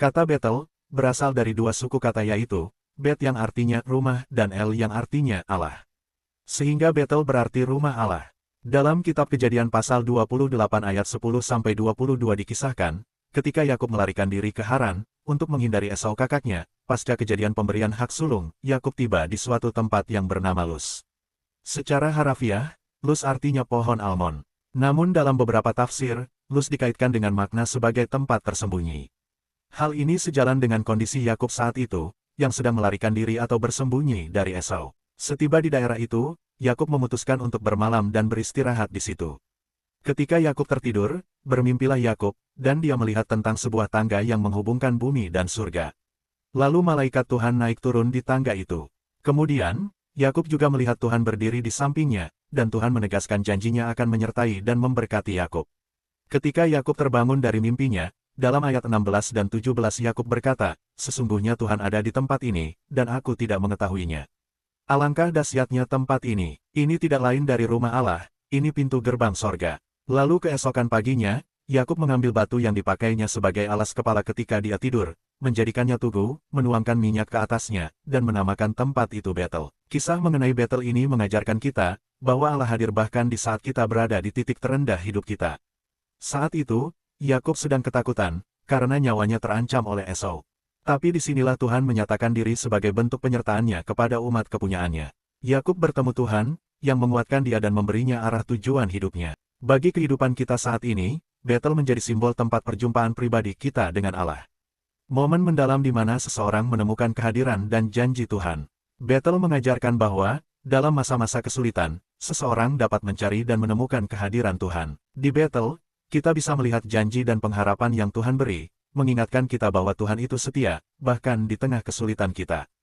Kata Betel berasal dari dua suku kata yaitu, Bet yang artinya rumah dan El yang artinya Allah. Sehingga Betel berarti rumah Allah. Dalam kitab Kejadian pasal 28 ayat 10-22 dikisahkan, ketika Yakub melarikan diri ke Haran, untuk menghindari Esau kakaknya, pasca kejadian pemberian hak sulung, Yakub tiba di suatu tempat yang bernama Luz. Secara harafiah, Luz artinya pohon almond. Namun dalam beberapa tafsir, Luz dikaitkan dengan makna sebagai tempat tersembunyi. Hal ini sejalan dengan kondisi Yakub saat itu, yang sedang melarikan diri atau bersembunyi dari Esau. Setiba di daerah itu, Yakub memutuskan untuk bermalam dan beristirahat di situ. Ketika Yakub tertidur, bermimpilah Yakub, dan dia melihat tentang sebuah tangga yang menghubungkan bumi dan surga. Lalu malaikat Tuhan naik turun di tangga itu. Kemudian, Yakub juga melihat Tuhan berdiri di sampingnya, dan Tuhan menegaskan janjinya akan menyertai dan memberkati Yakub. Ketika Yakub terbangun dari mimpinya, dalam ayat 16 dan 17 Yakub berkata, "Sesungguhnya Tuhan ada di tempat ini, dan aku tidak mengetahuinya. Alangkah dahsyatnya tempat ini tidak lain dari rumah Allah, ini pintu gerbang sorga." Lalu keesokan paginya, Yakub mengambil batu yang dipakainya sebagai alas kepala ketika dia tidur, menjadikannya tugu, menuangkan minyak ke atasnya, dan menamakan tempat itu Betel. Kisah mengenai Betel ini mengajarkan kita, bahwa Allah hadir bahkan di saat kita berada di titik terendah hidup kita. Saat itu, Yakub sedang ketakutan, karena nyawanya terancam oleh Esau. Tapi disinilah Tuhan menyatakan diri sebagai bentuk penyertaannya kepada umat kepunyaannya. Yakub bertemu Tuhan, yang menguatkan dia dan memberinya arah tujuan hidupnya. Bagi kehidupan kita saat ini, Betel menjadi simbol tempat perjumpaan pribadi kita dengan Allah. Momen mendalam di mana seseorang menemukan kehadiran dan janji Tuhan. Betel mengajarkan bahwa, dalam masa-masa kesulitan, seseorang dapat mencari dan menemukan kehadiran Tuhan. Di Betel, kita bisa melihat janji dan pengharapan yang Tuhan beri, mengingatkan kita bahwa Tuhan itu setia, bahkan di tengah kesulitan kita.